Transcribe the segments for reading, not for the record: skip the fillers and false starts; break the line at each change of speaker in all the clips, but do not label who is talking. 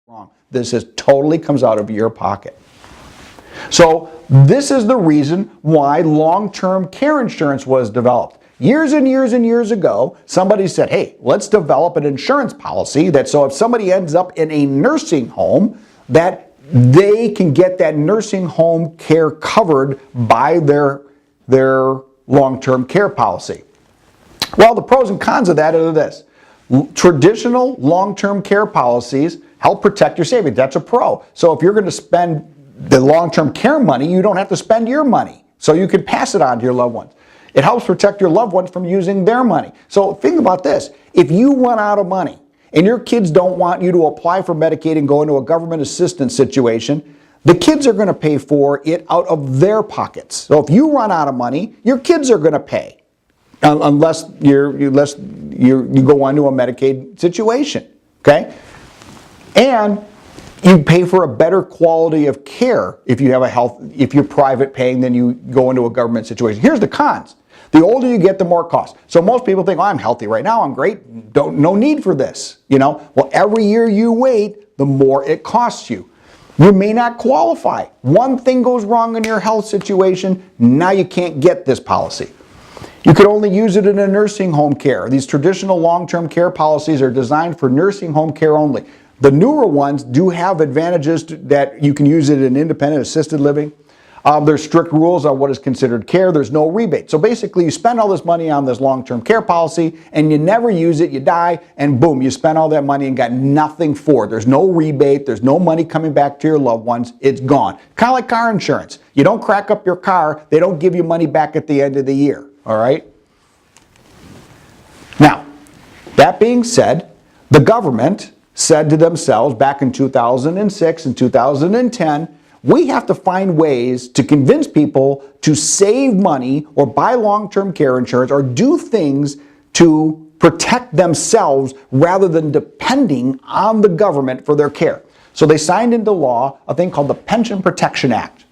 wrong. This is totally comes out of your pocket. So this is the reason why long-term care insurance was developed. Years and years and years ago, somebody said, hey, let's develop an insurance policy that so if somebody ends up in a nursing home, that they can get that nursing home care covered by their long-term care policy. Well, the pros and cons of that are this. Traditional long-term care policies help protect your savings. That's a pro. So if you're going to spend the long-term care money, you don't have to spend your money. So you can pass it on to your loved ones. It helps protect your loved ones from using their money. So think about this. If you run out of money and your kids don't want you to apply for Medicaid and go into a government assistance situation, the kids are going to pay for it out of their pockets. So if you run out of money, your kids are going to pay. Unless you go onto a Medicaid situation, okay? And you pay for a better quality of care if you have if you're private paying than you go into a government situation. Here's the cons. The older you get, the more it costs. So most people think, oh, I'm healthy right now, I'm great, no need for this, you know? Well, every year you wait, the more it costs you. You may not qualify. One thing goes wrong in your health situation, now you can't get this policy. You could only use it in a nursing home care. These traditional long-term care policies are designed for nursing home care only. The newer ones do have advantages that you can use it in independent assisted living. There's strict rules on what is considered care. There's no rebate. So basically you spend all this money on this long-term care policy and you never use it, you die, and boom, you spend all that money and got nothing for it. There's no rebate, there's no money coming back to your loved ones, it's gone. Kind of like car insurance. You don't crack up your car, they don't give you money back at the end of the year. All right? Now, that being said, the government said to themselves back in 2006 and 2010, we have to find ways to convince people to save money or buy long-term care insurance or do things to protect themselves rather than depending on the government for their care. So they signed into law a thing called the Pension Protection Act.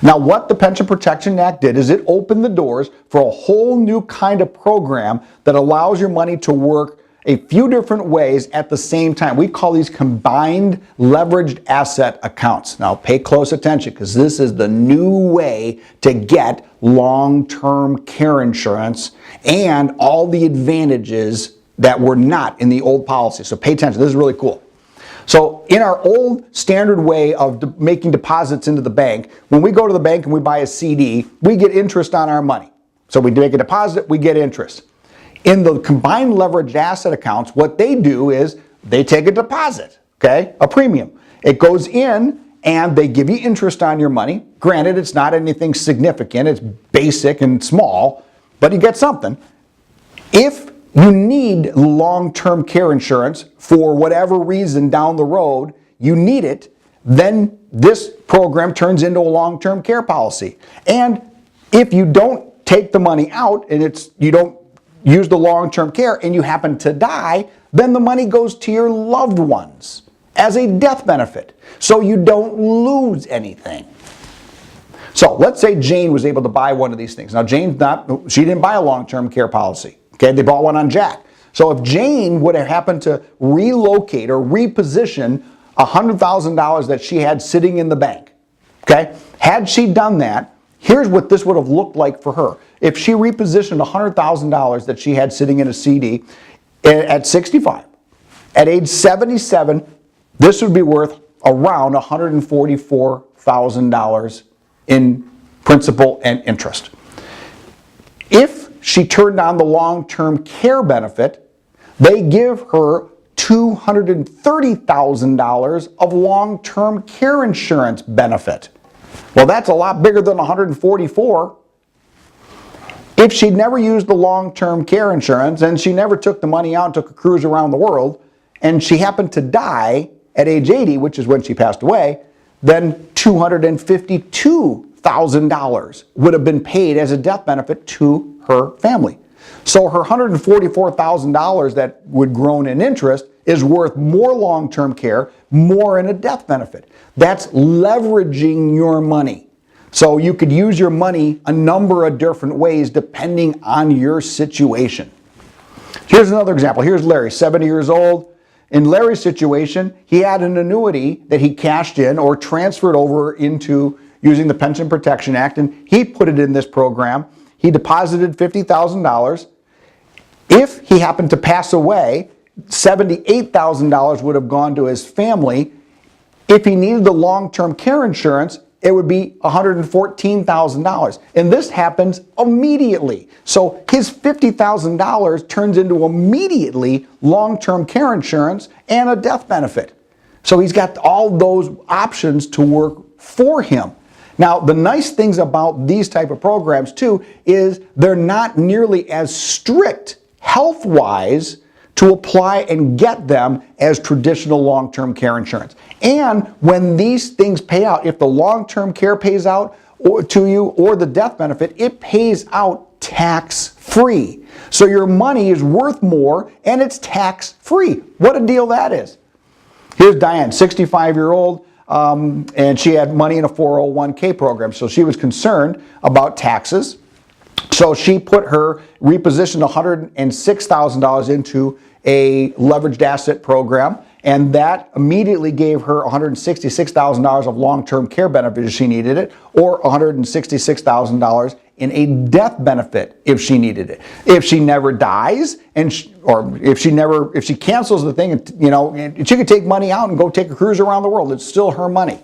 Now, what the Pension Protection Act did is it opened the doors for a whole new kind of program that allows your money to work a few different ways at the same time. We call these combined leveraged asset accounts. Now, pay close attention because this is the new way to get long-term care insurance and all the advantages that were not in the old policy. So pay attention. This is really cool. So in our old standard way of making deposits into the bank, when we go to the bank and we buy a CD, we get interest on our money. So we make a deposit, we get interest. In the combined leveraged asset accounts, what they do is they take a deposit, okay, a premium. It goes in and they give you interest on your money. Granted, it's not anything significant, it's basic and small, but you get something. If you need long-term care insurance for whatever reason down the road, you need it, then this program turns into a long-term care policy. And if you don't take the money out and you don't use the long-term care and you happen to die, then the money goes to your loved ones as a death benefit. So you don't lose anything. So let's say Jane was able to buy one of these things. Now she didn't buy a long-term care policy. Okay, they bought one on Jack. So if Jane would have happened to relocate or reposition $100,000 that she had sitting in the bank, okay, had she done that, here's what this would have looked like for her. If she repositioned $100,000 that she had sitting in a CD at 65, at age 77, this would be worth around $144,000 in principal and interest. If she turned on the long-term care benefit, they give her $230,000 of long-term care insurance benefit. Well, that's a lot bigger than 144. If she'd never used the long-term care insurance and she never took the money out and took a cruise around the world, and she happened to die at age 80, which is when she passed away, then $252,000 would have been paid as a death benefit to her family. So her $144,000 that would grown in interest is worth more long-term care, more in a death benefit. That's leveraging your money. So you could use your money a number of different ways depending on your situation. Here's another example. Here's Larry, 70 years old. In Larry's situation, he had an annuity that he cashed in or transferred over into using the Pension Protection Act, and he put it in this program. He deposited $50,000. If he happened to pass away, $78,000 would have gone to his family. If he needed the long-term care insurance, it would be $114,000. And this happens immediately. So his $50,000 turns into immediately long-term care insurance and a death benefit. So he's got all those options to work for him. Now, the nice things about these type of programs too is they're not nearly as strict health-wise to apply and get them as traditional long-term care insurance. And when these things pay out, if the long-term care pays out to you or the death benefit, it pays out tax-free. So your money is worth more and it's tax-free. What a deal that is. Here's Diane, 65-year-old, and she had money in a 401k program. So she was concerned about taxes. So she repositioned $106,000 into a leveraged asset program, and that immediately gave her $166,000 of long-term care benefit if she needed it, or $166,000 in a death benefit if she needed it. If she never dies, or if she cancels the thing, and she could take money out and go take a cruise around the world. It's still her money.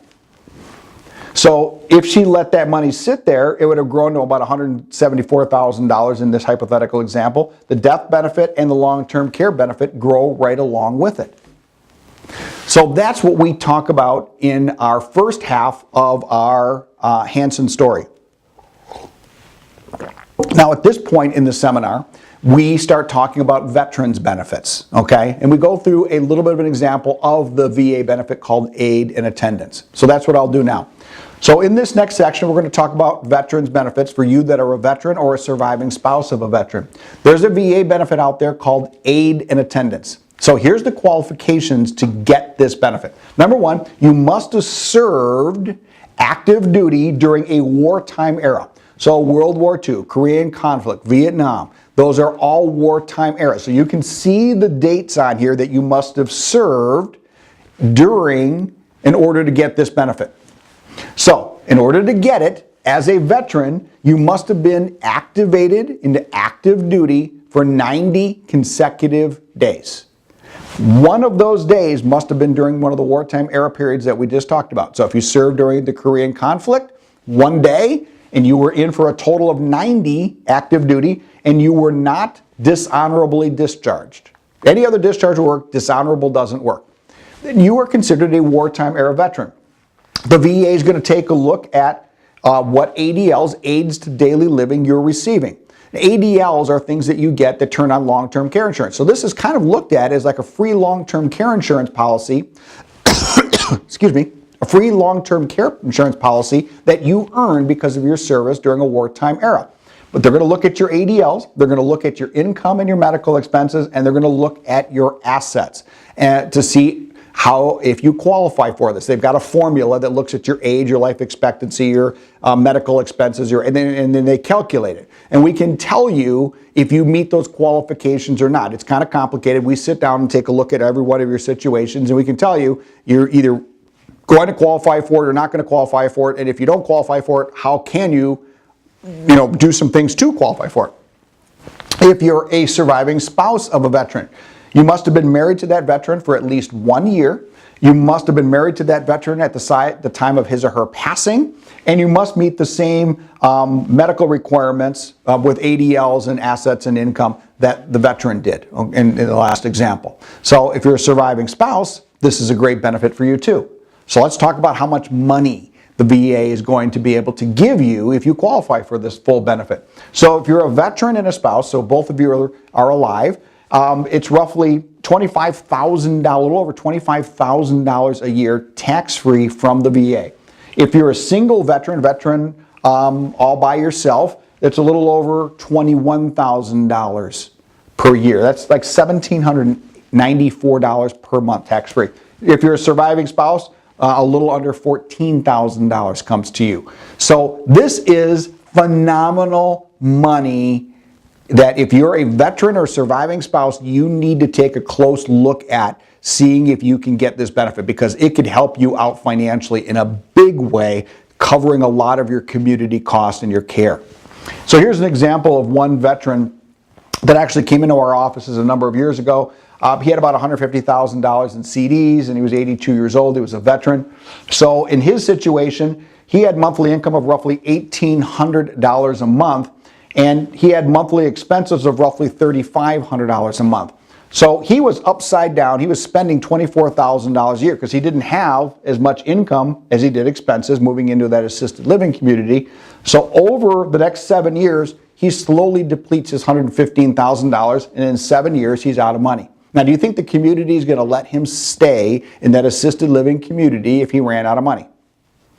So if she let that money sit there, it would have grown to about $174,000 in this hypothetical example. The death benefit and the long-term care benefit grow right along with it. So that's what we talk about in our first half of our Hansen story. Now at this point in the seminar, we start talking about veterans benefits, okay? And we go through a little bit of an example of the VA benefit called aid and attendance. So that's what I'll do now. So in this next section, we're going to talk about veterans benefits for you that are a veteran or a surviving spouse of a veteran. There's a VA benefit out there called aid and attendance. So here's the qualifications to get this benefit. Number one, you must have served active duty during a wartime era. So World War II, Korean conflict, Vietnam, those are all wartime eras. So you can see the dates on here that you must have served during in order to get this benefit. So in order to get it, as a veteran, you must have been activated into active duty for 90 consecutive days. One of those days must have been during one of the wartime era periods that we just talked about. So if you served during the Korean conflict, one day, and you were in for a total of 90 active duty, and you were not dishonorably discharged. Any other discharge will work, dishonorable doesn't work. Then you are considered a wartime era veteran. The VA is going to take a look at what ADLs, aids to daily living, you're receiving. ADLs are things that you get that turn on long-term care insurance. So this is kind of looked at as like a free long-term care insurance policy, excuse me, a free long-term care insurance policy that you earn because of your service during a wartime era. But they're going to look at your ADLs, they're going to look at your income and your medical expenses, and they're going to look at your assets to see if you qualify for this. They've got a formula that looks at your age, your life expectancy, your medical expenses, and then they calculate it. And we can tell you if you meet those qualifications or not. It's kind of complicated. We sit down and take a look at every one of your situations, and we can tell you you're either going to qualify for it or not going to qualify for it. And if you don't qualify for it, how can you do some things to qualify for it? If you're a surviving spouse of a veteran, you must have been married to that veteran for at least 1 year. You must have been married to that veteran at the time of his or her passing. And you must meet the same medical requirements with ADLs and assets and income that the veteran did in the last example. So if you're a surviving spouse, this is a great benefit for you too. So let's talk about how much money the VA is going to be able to give you if you qualify for this full benefit. So if you're a veteran and a spouse, so both of you are alive, it's roughly $25,000, a little over $25,000 a year tax-free from the VA. If you're a single veteran all by yourself, it's a little over $21,000 per year. That's like $1,794 per month tax-free. If you're a surviving spouse, a little under $14,000 comes to you. So this is phenomenal money that if you're a veteran or surviving spouse, you need to take a close look at seeing if you can get this benefit, because it could help you out financially in a big way, covering a lot of your community costs and your care. So here's an example of one veteran that actually came into our offices a number of years ago. He had about $150,000 in CDs, and he was 82 years old. He was a veteran. So in his situation, he had monthly income of roughly $1,800 a month, and he had monthly expenses of roughly $3,500 a month. So he was upside down. He was spending $24,000 a year because he didn't have as much income as he did expenses moving into that assisted living community. So over the next 7 years, he slowly depletes his $115,000, and in 7 years, he's out of money. Now, do you think the community is going to let him stay in that assisted living community if he ran out of money?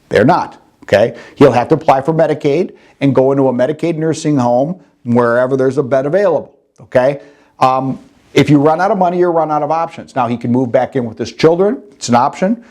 They're not, okay? He'll have to apply for Medicaid and go into a Medicaid nursing home wherever there's a bed available, okay? If you run out of money, you run out of options. Now, he can move back in with his children. It's an option.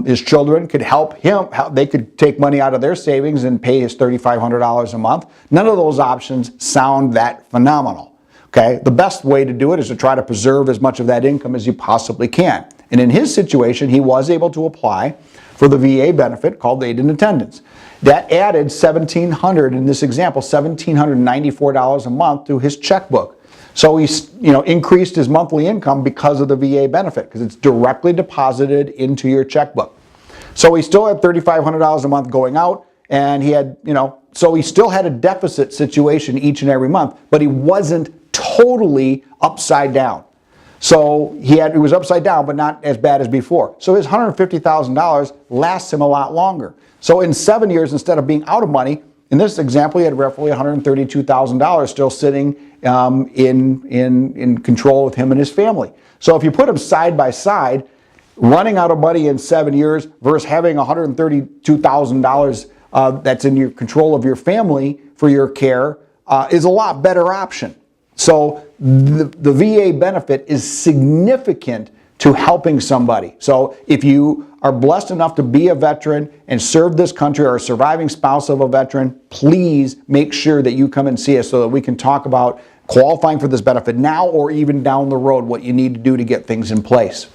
His children could help him. They could take money out of their savings and pay his $3,500 a month. None of those options sound that phenomenal. Okay? The best way to do it is to try to preserve as much of that income as you possibly can. And in his situation, he was able to apply for the VA benefit called aid in attendance. That added $1,700, in this example, $1,794 a month to his checkbook. So he increased his monthly income because of the VA benefit, because it's directly deposited into your checkbook. So he still had $3,500 a month going out, and he had, so he still had a deficit situation each and every month, but he wasn't totally upside down. So he was upside down, but not as bad as before. So his $150,000 lasts him a lot longer. So in 7 years, instead of being out of money, in this example, he had roughly $132,000 still sitting in control with him and his family. So if you put them side by side, running out of money in 7 years versus having $132,000 that's in your control of your family for your care is a lot better option. So the VA benefit is significant to helping somebody. So if you are blessed enough to be a veteran and serve this country, or a surviving spouse of a veteran, please make sure that you come and see us so that we can talk about qualifying for this benefit now or even down the road, what you need to do to get things in place.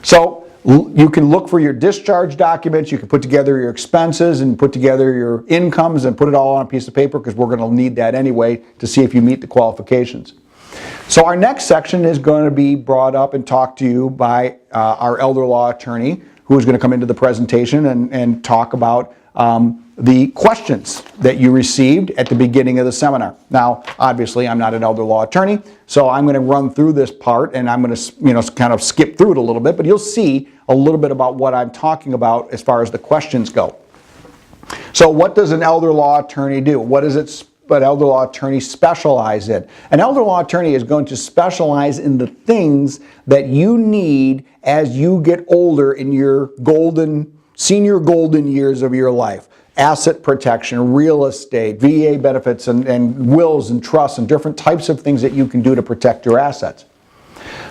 So you can look for your discharge documents, you can put together your expenses and put together your incomes and put it all on a piece of paper, because we're going to need that anyway to see if you meet the qualifications. So our next section is going to be brought up and talked to you by our elder law attorney, who is going to come into the presentation and talk about the questions that you received at the beginning of the seminar. Now, obviously, I'm not an elder law attorney, so I'm going to run through this part, and I'm going to kind of skip through it a little bit, but you'll see a little bit about what I'm talking about as far as the questions go. So what does an elder law attorney do? What does an elder law attorney specialize in? An elder law attorney is going to specialize in the things that you need as you get older in your senior golden years of your life. Asset protection, real estate, VA benefits, and wills and trusts, and different types of things that you can do to protect your assets.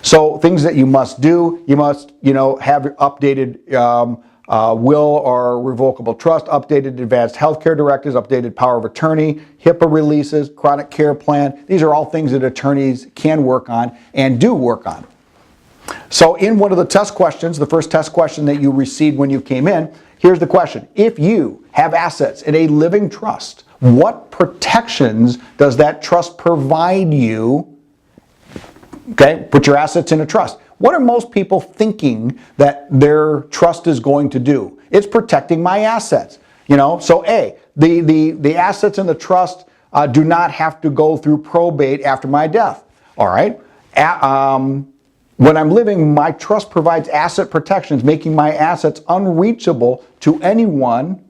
So things that you must do, you must have updated will or revocable trust, updated advanced healthcare directives, updated power of attorney, HIPAA releases, chronic care plan. These are all things that attorneys can work on and do work on. So in one of the test questions, the first test question that you received when you came in, here's the question. If you have assets in a living trust, what protections does that trust provide you? Okay, put your assets in a trust. What are most people thinking that their trust is going to do? It's protecting my assets. So A, the assets in the trust do not have to go through probate after my death. All right. When I'm living, my trust provides asset protections, making my assets unreachable to anyone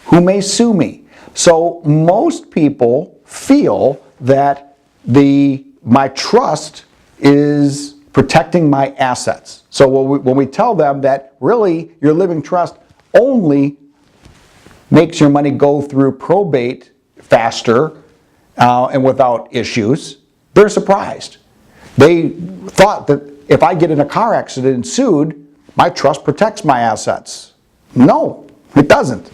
who may sue me. So most people feel that my trust is protecting my assets. So when we tell them that really your living trust only makes your money go through probate faster and without issues, they're surprised. They thought that if I get in a car accident and sued, my trust protects my assets. No, it doesn't.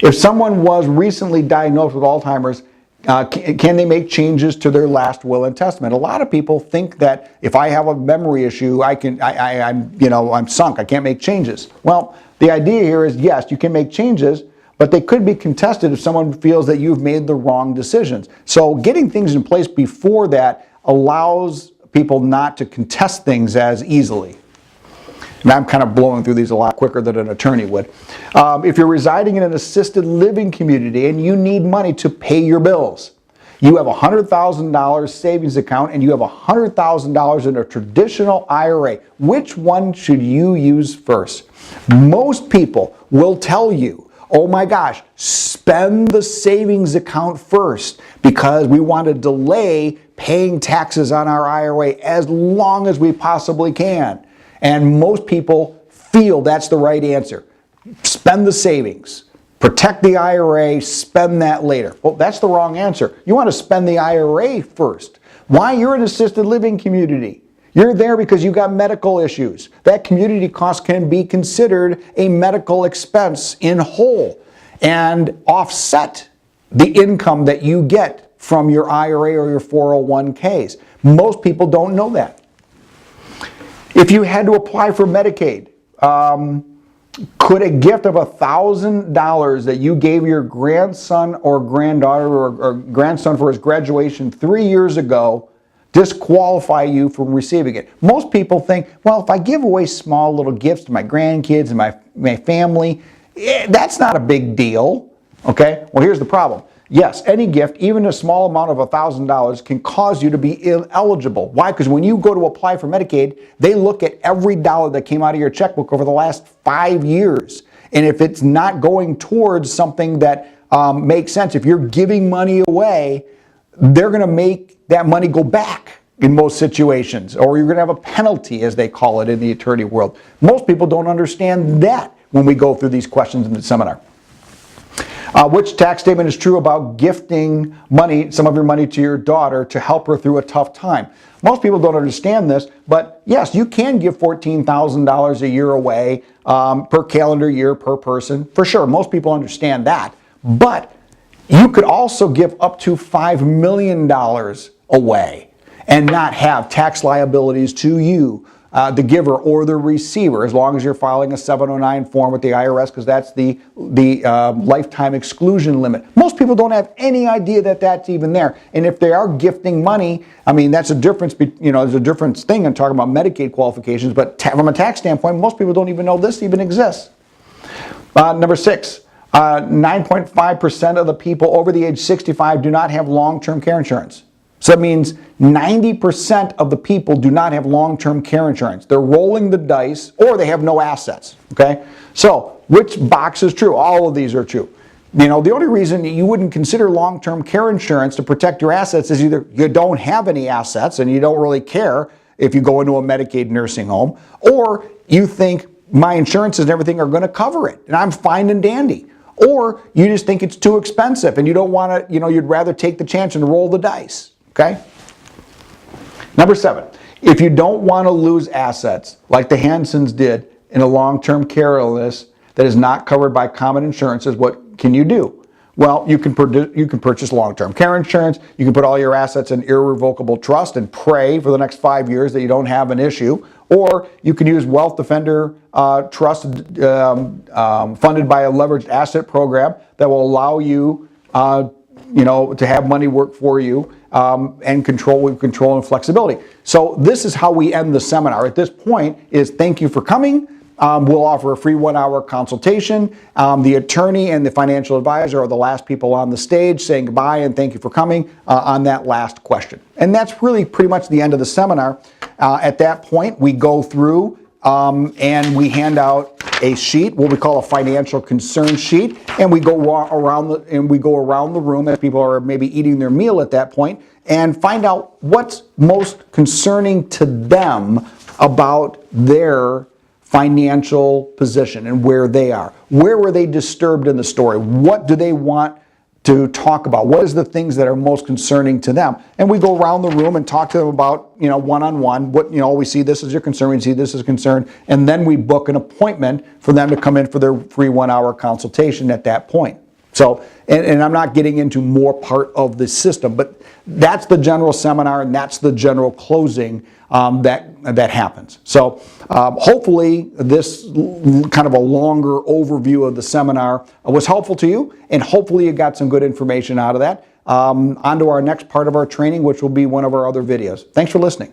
If someone was recently diagnosed with Alzheimer's, Can they make changes to their last will and testament? A lot of people think that if I have a memory issue, I'm sunk. I can't make changes. Well, the idea here is yes, you can make changes, but they could be contested if someone feels that you've made the wrong decisions. So getting things in place before that allows people not to contest things as easily. And I'm kind of blowing through these a lot quicker than an attorney would. If you're residing in an assisted living community and you need money to pay your bills, you have a $100,000 savings account and you have $100,000 in a traditional IRA. Which one should you use first? Most people will tell you, oh my gosh, spend the savings account first because we want to delay paying taxes on our IRA as long as we possibly can. And most people feel that's the right answer. Spend the savings. Protect the IRA, spend that later. Well, that's the wrong answer. You want to spend the IRA first. Why? You're an assisted living community. You're there because you got medical issues. That community cost can be considered a medical expense in whole and offset the income that you get from your IRA or your 401ks. Most people don't know that. If you had to apply for Medicaid, could a gift of $1,000 that you gave your grandson or granddaughter or grandson for his graduation 3 years ago disqualify you from receiving it? Most people think, well, if I give away small little gifts to my grandkids and my family, that's not a big deal. Okay? Well, here's the problem. Yes, any gift, even a small amount of $1,000, can cause you to be ineligible. Why? Because when you go to apply for Medicaid, they look at every dollar that came out of your checkbook over the last 5 years. And if it's not going towards something that makes sense, if you're giving money away, they're going to make that money go back in most situations, or you're going to have a penalty, as they call it in the attorney world. Most people don't understand that when we go through these questions in the seminar. Which tax statement is true about gifting money, some of your money to your daughter to help her through a tough time? Most people don't understand this, but yes, you can give $14,000 a year away per calendar year per person, for sure. Most people understand that. But you could also give up to $5 million away and not have tax liabilities to you, the giver or the receiver, as long as you're filing a 709 form with the IRS, because that's the lifetime exclusion limit. Most people don't have any idea that that's even there. And if they are gifting money, I mean, that's a difference. There's a difference thing in talking about Medicaid qualifications, but from a tax standpoint, most people don't even know this even exists. Number 6, 9.5% of the people over the age 65 do not have long-term care insurance. So that means 90% of the people do not have long-term care insurance. They're rolling the dice, or they have no assets, okay? So which box is true? All of these are true. The only reason you wouldn't consider long-term care insurance to protect your assets is either you don't have any assets and you don't really care if you go into a Medicaid nursing home, or you think my insurances and everything are going to cover it and I'm fine and dandy. Or you just think it's too expensive and you don't want to, you'd rather take the chance and roll the dice. Okay? Number 7, if you don't want to lose assets like the Hansons did in a long-term care illness that is not covered by common insurances, what can you do? Well, you can purchase long-term care insurance. You can put all your assets in irrevocable trust and pray for the next 5 years that you don't have an issue. Or you can use Wealth Defender Trust funded by a leveraged asset program that will allow you to have money work for you and control and flexibility. So this is how we end the seminar. At this point is thank you for coming. We'll offer a free 1-hour consultation. The attorney and the financial advisor are the last people on the stage saying goodbye and thank you for coming on that last question. And that's really pretty much the end of the seminar. At that point, we go through and we hand out a sheet, what we call a financial concern sheet, and we go around the room as people are maybe eating their meal at that point, and find out what's most concerning to them about their financial position and where they are. Where were they disturbed in the story? What do they want to talk about? What is the things that are most concerning to them? And we go around the room and talk to them about, one-on-one, what, we see this as your concern, we see this as concern, and then we book an appointment for them to come in for their free 1-hour consultation at that point. So, and I'm not getting into more part of the system, but that's the general seminar and that's the general closing that happens. So hopefully this kind of a longer overview of the seminar was helpful to you, and hopefully you got some good information out of that. On to our next part of our training, which will be one of our other videos. Thanks for listening.